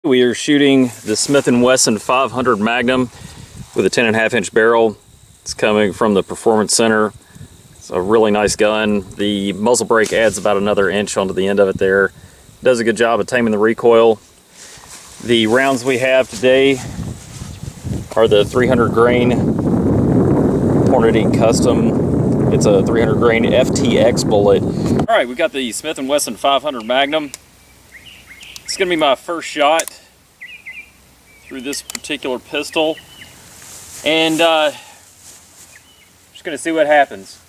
We are shooting the Smith Wesson 500 Magnum with a 10.5-inch barrel. It's coming from the Performance Center. It's a really nice gun. The muzzle brake adds about another inch onto the end of it there. Does a good job of taming the recoil. The rounds we have today are the 300 grain Hornady Custom. It's a 300 grain FTX bullet. All right, we got the Smith Wesson 500 Magnum. It's gonna be my first shot through this particular pistol, and just gonna see what happens.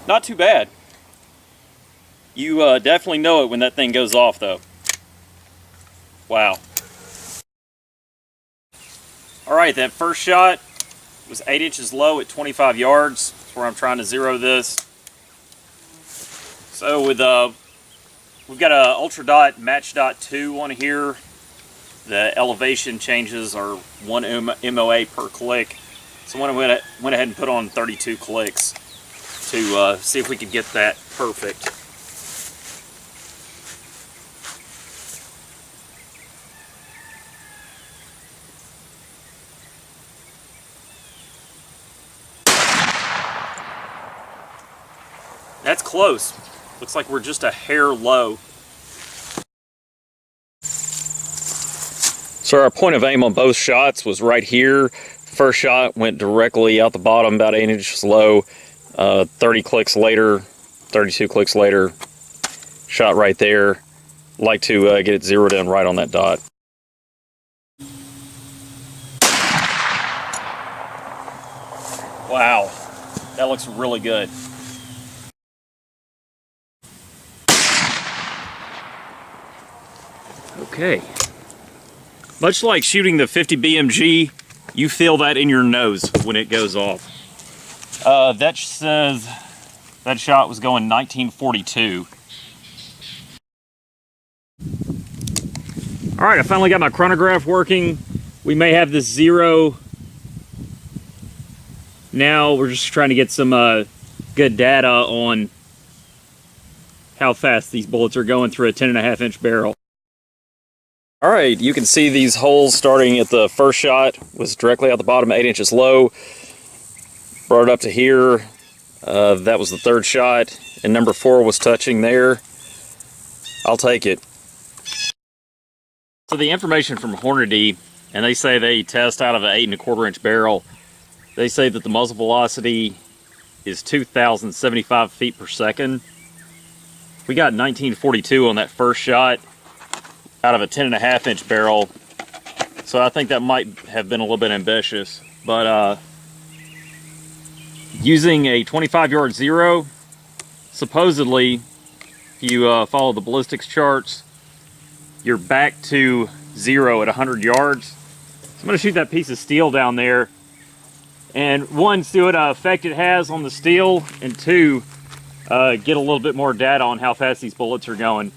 Not too bad. You definitely know it when that thing goes off, though. Wow. All right, that first shot was 8 inches low at 25 yards. That's where I'm trying to zero this. So with we've got a Ultra Dot Match Dot 2 on here. The elevation changes are 1 MOA per click. So I went ahead and put on 32 clicks to see if we could get that perfect. That's close. Looks like we're just a hair low. So our point of aim on both shots was right here. First shot went directly out the bottom, about 8 inches low. 30 clicks later, 32 clicks later, shot right there. Like to get it zeroed in right on that dot. Wow, that looks really good. Okay. Much like shooting the 50 BMG, you feel that in your nose when it goes off. That says that shot was going 1942. All right, I finally got my chronograph working. We may have this zero. Now we're just trying to get some good data on how fast these bullets are going through a 10.5-inch barrel. All right, you can see these holes starting at the first shot was directly out the bottom, 8 inches low. Brought it up to here. That was the third shot, and number 4 was touching there. I'll take it. So the information from Hornady, and they say they test out of an 8.25-inch barrel. They say that the muzzle velocity is 2,075 feet per second. We got 1942 on that first shot out of a 10.5-inch barrel, so I think that might have been a little bit ambitious, but using a 25-yard zero, supposedly, if you follow the ballistics charts, you're back to zero at 100 yards. So I'm going to shoot that piece of steel down there, and one, see what effect it has on the steel, and two, get a little bit more data on how fast these bullets are going.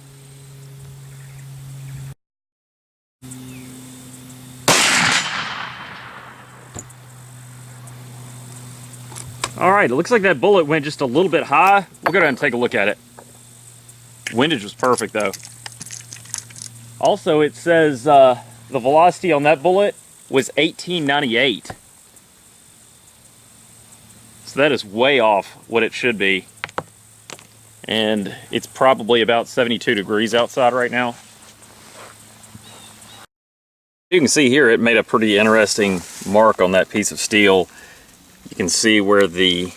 All right, it looks like that bullet went just a little bit high. We'll go down and take a look at it. Windage was perfect, though. Also, it says the velocity on that bullet was 1898. So that is way off what it should be. And it's probably about 72 degrees outside right now. You can see here it made a pretty interesting mark on that piece of steel. You can see where the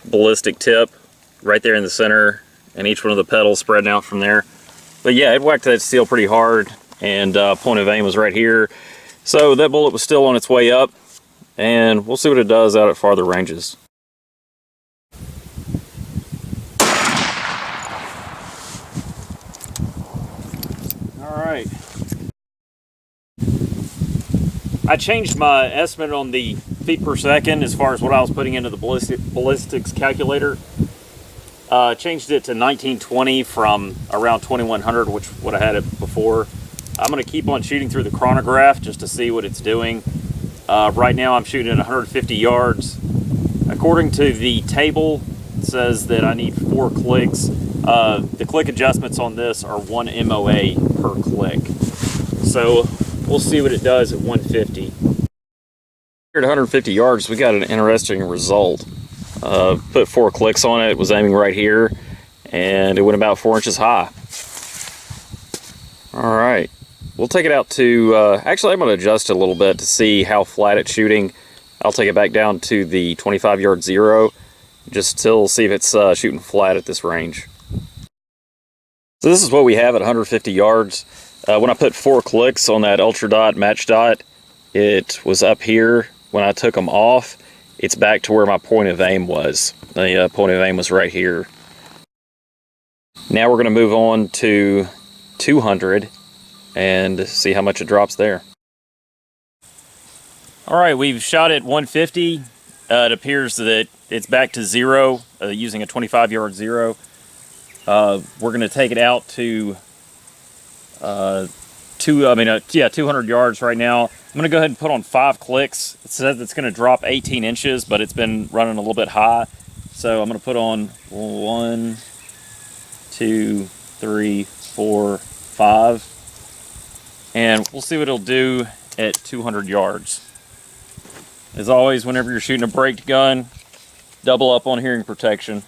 ballistic tip right there in the center, and each one of the petals spreading out from there. But yeah, it whacked that steel pretty hard, and point of aim was right here. So that bullet was still on its way up, and we'll see what it does out at farther ranges. All right. I changed my estimate on the feet per second as far as what I was putting into the ballistics calculator. Changed it to 1920 from around 2100, which would have had it before. I'm going to keep on shooting through the chronograph just to see what it's doing. Right now I'm shooting at 150 yards, according to the table, it says that I need 4 clicks. The click adjustments on this are 1 MOA per click. So we'll see what it does at 150. Here at 150 yards, we got an interesting result. Put 4 clicks on it, was aiming right here, and it went about 4 inches high. All right, we'll take it out to, actually I'm going to adjust it a little bit to see how flat it's shooting. I'll take it back down to the 25-yard zero, just to see if it's shooting flat at this range. So this is what we have at 150 yards. When I put 4 clicks on that ultra dot match dot, it was up here. When I took them off, it's back to where my point of aim was. The point of aim was right here. Now we're going to move on to 200 and see how much it drops there. All right, we've shot at 150. It appears that it's back to zero using a 25-yard zero. We're going to take it out to 200 yards right now. I'm going to go ahead and put on 5 clicks. It says it's going to drop 18 inches, but it's been running a little bit high. So I'm going to put on 1, 2, 3, 4, 5. And we'll see what it'll do at 200 yards. As always, whenever you're shooting a braked gun, double up on hearing protection.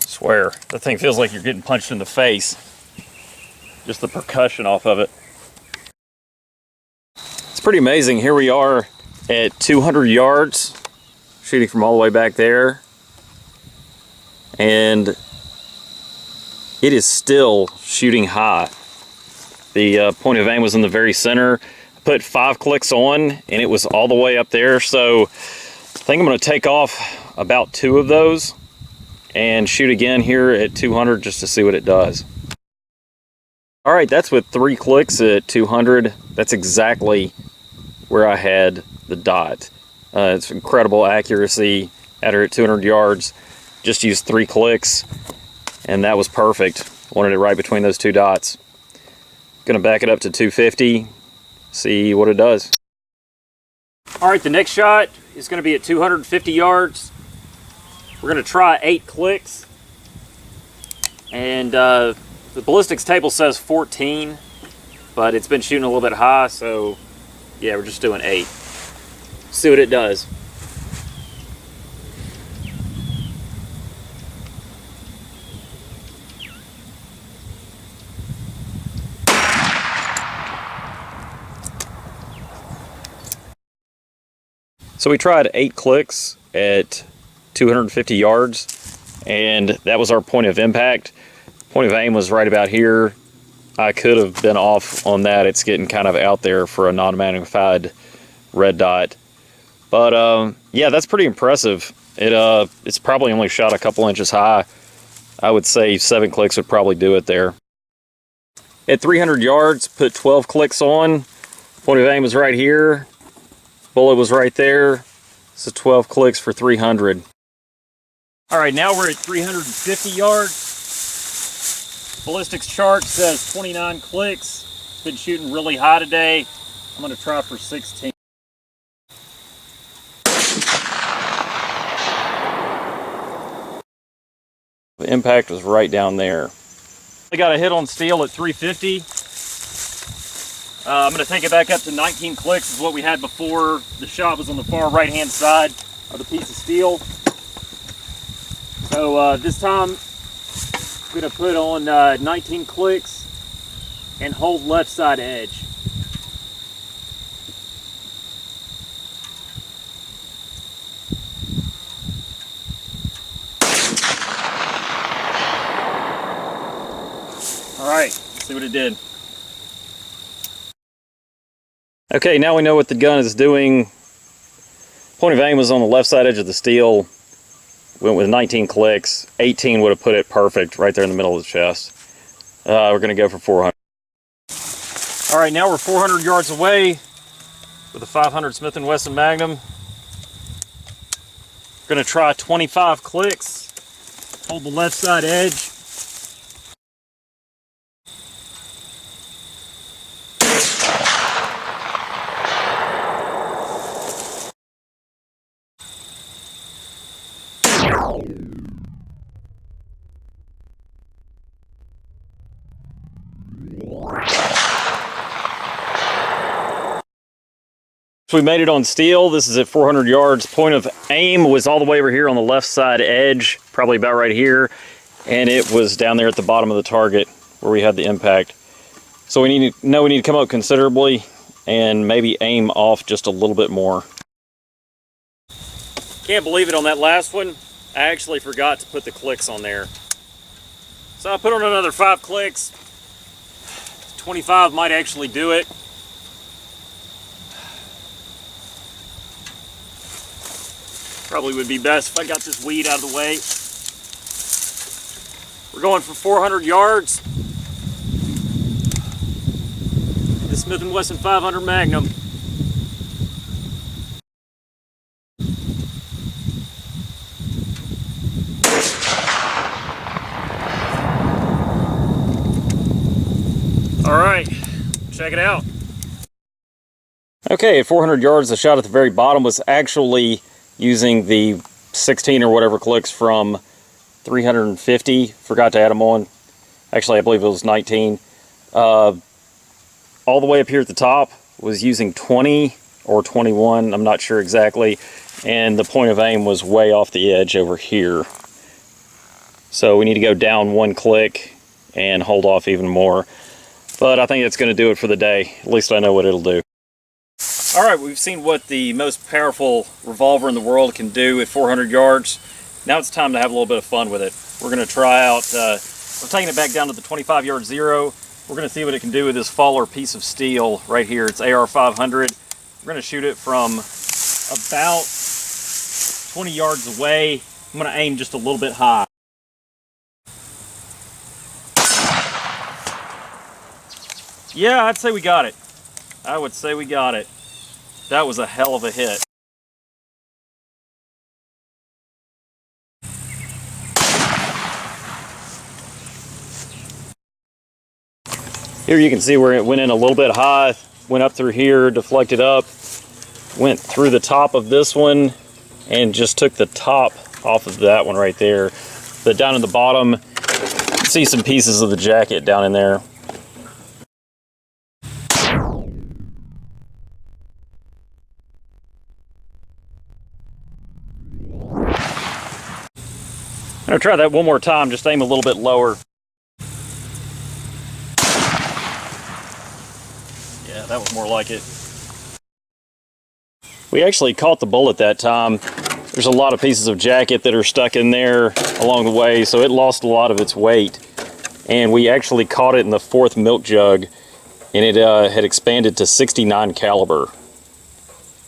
Swear, that thing feels like you're getting punched in the face. Just the percussion off of it. It's pretty amazing. Here we are at 200 yards, shooting from all the way back there. And it is still shooting high. The point of aim was in the very center. I put 5 clicks on and it was all the way up there. So I think I'm going to take off about 2 of those and shoot again here at 200 just to see what it does. All right, that's with 3 clicks at 200. That's exactly where I had the dot. It's incredible accuracy at 200 yards. Just used 3 clicks. And that was perfect. Wanted it right between those 2 dots. Gonna back it up to 250, see what it does. All right, the next shot is gonna be at 250 yards. We're gonna try 8 clicks. And the ballistics table says 14, but it's been shooting a little bit high, so yeah, we're just doing 8. See what it does. So we tried 8 clicks at 250 yards, and that was our point of impact. Point of aim was right about here. I could have been off on that. It's getting kind of out there for a non-magnified red dot. But yeah, that's pretty impressive. It's probably only shot a couple inches high. I would say 7 clicks would probably do it there. At 300 yards, put 12 clicks on. Point of aim was right here. Bullet was right there. So 12 clicks for 300. All right, now we're at 350 yards. Ballistics chart says 29 clicks. Been shooting really high today. I'm gonna try for 16. The impact was right down there. I got a hit on steel at 350. I'm going to take it back up to 19 clicks is what we had before. The shot was on the far right hand side of the piece of steel. So this time I'm going to put on 19 clicks and hold left side edge. All right, let's see what it did. Okay, now we know what the gun is doing. Point of aim was on the left side edge of the steel. Went with 19 clicks. 18 would have put it perfect right there in the middle of the chest. We're going to go for 400. All right, now we're 400 yards away with a 500 Smith Wesson Magnum. We're going to try 25 clicks. Hold the left side edge. So we made it on steel. This is at 400 yards. Point of aim was all the way over here on the left side edge, probably about right here. And it was down there at the bottom of the target where we had the impact. So we need to come up considerably and maybe aim off just a little bit more. Can't believe it, on that last one, I actually forgot to put the clicks on there. So I put on another 5 clicks. 25 might actually do it. Probably would be best if I got this weed out of the way. We're going for 400 yards. The Smith Wesson 500 Magnum. All right, check it out. Okay, at 400 yards, the shot at the very bottom was actually using the 16 or whatever clicks from 350. Forgot to add them on. Actually, I believe it was 19. All the way up here at the top was using 20 or 21, I'm not sure exactly, and the point of aim was way off the edge over here. So we need to go down 1 click and hold off even more. But I think it's going to do it for the day. At least I know what it'll do. Alright, we've seen what the most powerful revolver in the world can do at 400 yards. Now it's time to have a little bit of fun with it. We're going to try out, we're taking it back down to the 25-yard zero. We're going to see what it can do with this Faller piece of steel right here. It's AR 500. We're going to shoot it from about 20 yards away. I'm going to aim just a little bit high. Yeah, I'd say we got it. I would say we got it. That was a hell of a hit. Here you can see where it went in a little bit high, went up through here, deflected up, went through the top of this one, and just took the top off of that one right there. But down in the bottom, you can see some pieces of the jacket down in there. I'm going to try that one more time, just aim a little bit lower. Yeah, that was more like it. We actually caught the bullet that time. There's a lot of pieces of jacket that are stuck in there along the way, so it lost a lot of its weight. And we actually caught it in the 4th milk jug, and it had expanded to 69 caliber.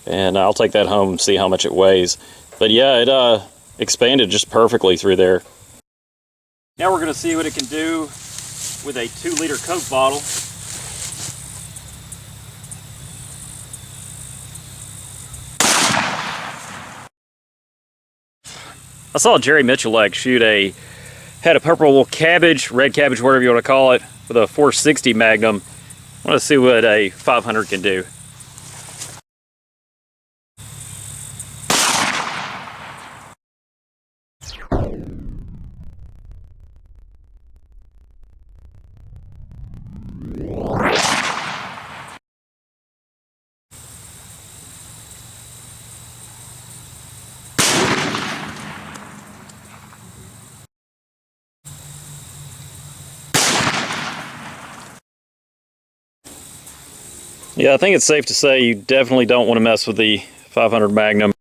And I'll take that home and see how much it weighs. But yeah, it expanded just perfectly through there. Now we're going to see what it can do with a 2-liter Coke bottle. I saw Jerry Mitchellek shoot had a purple cabbage, red cabbage, whatever you want to call it, with a 460 Magnum. I want to see what a 500 can do. Yeah, I think it's safe to say you definitely don't want to mess with the 500 Magnum.